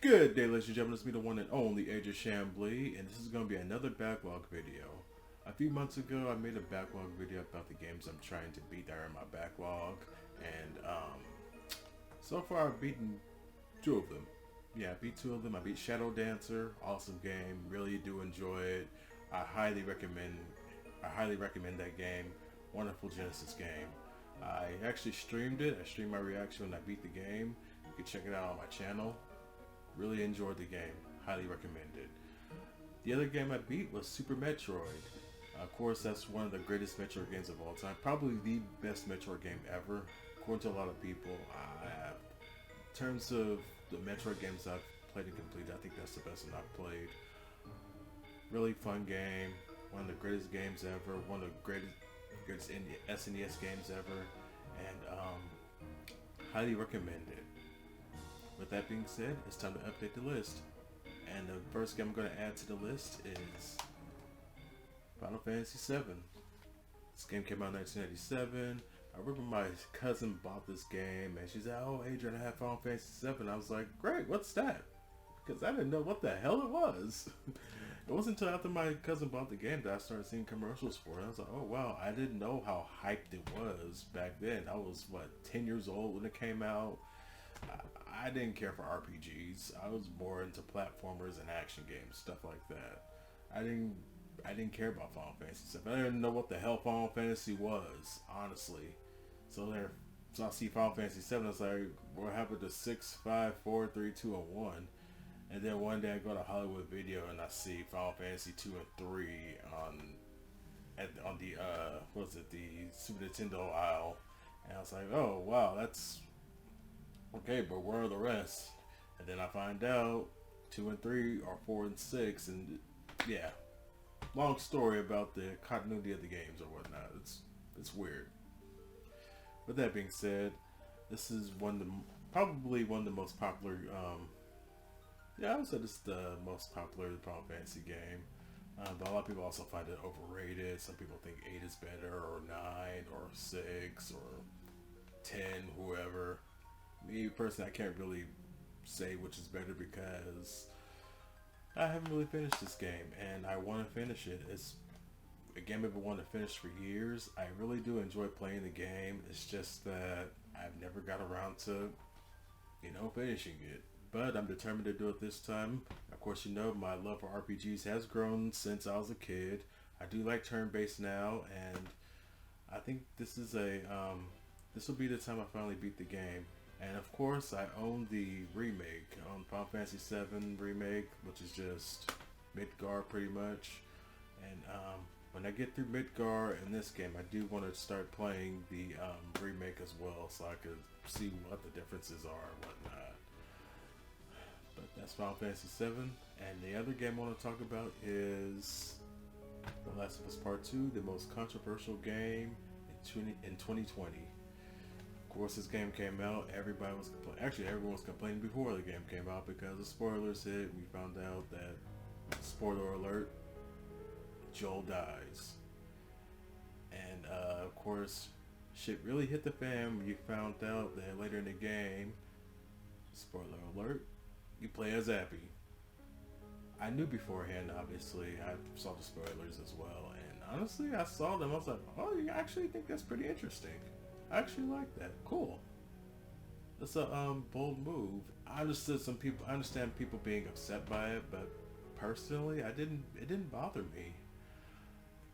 Good day, ladies and gentlemen. It's me, the one and only AJ Shambly, and this is going to be another backlog video. A few months ago, I made a backlog video about the games I'm trying to beat that are in my backlog, and so far I've beaten two of them. Yeah, I beat two of them. I beat Shadow Dancer, awesome game. Really do enjoy it. I highly recommend. I highly recommend that game. Wonderful Genesis game. I actually streamed it. I streamed my reaction when I beat the game. You can check it out on my channel. Really enjoyed the game. Highly recommend it. The other game I beat was Super Metroid. Of course, that's one of the greatest Metroid games of all time. Probably the best Metroid game ever, according to a lot of people. In terms of the Metroid games I've played and completed, I think that's the best one I've played. Really fun game. One of the greatest games ever. One of the greatest SNES games ever. And highly recommend it. With that being said, it's time to update the list. And the first game I'm going to add to the list is Final Fantasy VII. This game came out in 1997. I remember my cousin bought this game and she said, "Oh, Adrian, I have Final Fantasy VII." I was like, "Great, what's that?" Because I didn't know what the hell it was. It wasn't until after my cousin bought the game that I started seeing commercials for it. I was like, "Oh wow, I didn't know how hyped it was back then." I was, 10 years old when it came out. I didn't care for RPGs. I was more into platformers and action games, stuff like that. I didn't care about Final Fantasy VII. I didn't know what the hell Final Fantasy was, honestly. So I see Final Fantasy VII. I was like, what happened to 6, 5, 4, 3, 2, and 1? And then one day I go to Hollywood Video and I see Final Fantasy 2 and 3 on the the Super Nintendo aisle, and I was like, oh wow, that's okay, but where are the rest? And then I find out 2 and 3 are 4 and 6, and yeah, long story about the continuity of the games or whatnot. It's weird. With that being said, this is probably one of the most popular. Yeah, I would say this is the most popular Final Fantasy game. But a lot of people also find it overrated. Some people think 8 is better, or 9, or 6, or 10, whoever. Me personally, I can't really say which is better because I haven't really finished this game and I want to finish it. It's a game I've been wanting to finish for years. I really do enjoy playing the game. It's just that I've never got around to, finishing it. But I'm determined to do it this time. Of course, my love for RPGs has grown since I was a kid. I do like turn-based now, and I think this will be the time I finally beat the game. And of course, I own the remake on Final Fantasy VII Remake, which is just Midgar pretty much. And when I get through Midgar in this game, I do want to start playing the remake as well, so I could see what the differences are and whatnot. But that's Final Fantasy VII. And the other game I want to talk about is The Last of Us Part 2, the most controversial game in 2020. Of course, this game came out. Everybody was complaining. Actually, everyone was complaining before the game came out because the spoilers hit. We found out that, spoiler alert, Joel dies. And of course, shit really hit the fan when you found out that later in the game, spoiler alert, you play as Abby. I knew beforehand, obviously. I saw the spoilers as well. And honestly, I saw them. I was like, oh, you actually think that's pretty interesting. I actually like that. Cool. That's a bold move. I understand people being upset by it, but personally, it didn't bother me.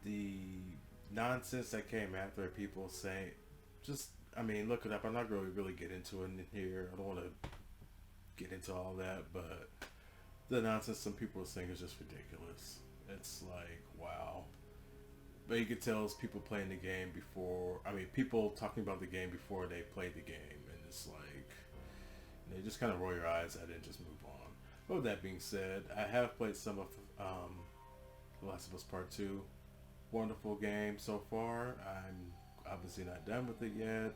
The nonsense that came after, people saying, look it up. I'm not going to really get into it in here. I don't want to get into all that, but the nonsense some people are saying is just ridiculous. It's like, wow. But you could tell it's people playing the game before. People talking about the game before they played the game, and it's like they just kind of roll your eyes at it and just move on. But with that being said, I have played some of The Last of Us Part 2. Wonderful game so far. I'm obviously not done with it yet,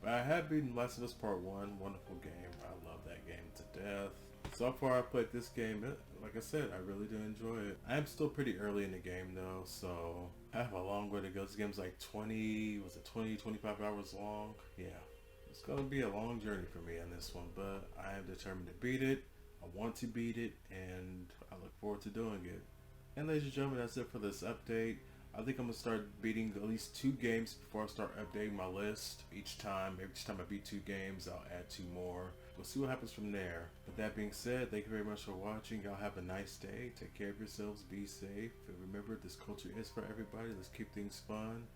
but I have beaten Last of Us Part 1. Wonderful game. I love that game to death. So far, I played this game. Like I said, I really do enjoy it. I am still pretty early in the game though, so I have a long way to go. This game's like 25 hours long? Yeah. It's going to be a long journey for me on this one, but I am determined to beat it. I want to beat it, and I look forward to doing it. And ladies and gentlemen, that's it for this update. I think I'm gonna start beating at least 2 games before I start updating my list. Each time I beat 2 games, I'll add 2 more. We'll see what happens from there. With that being said, thank you very much for watching. Y'all have a nice day. Take care of yourselves. Be safe. And remember, this culture is for everybody. Let's keep things fun.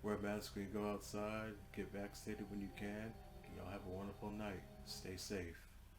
Wear a mask when you go outside. Get vaccinated when you can. Y'all have a wonderful night. Stay safe.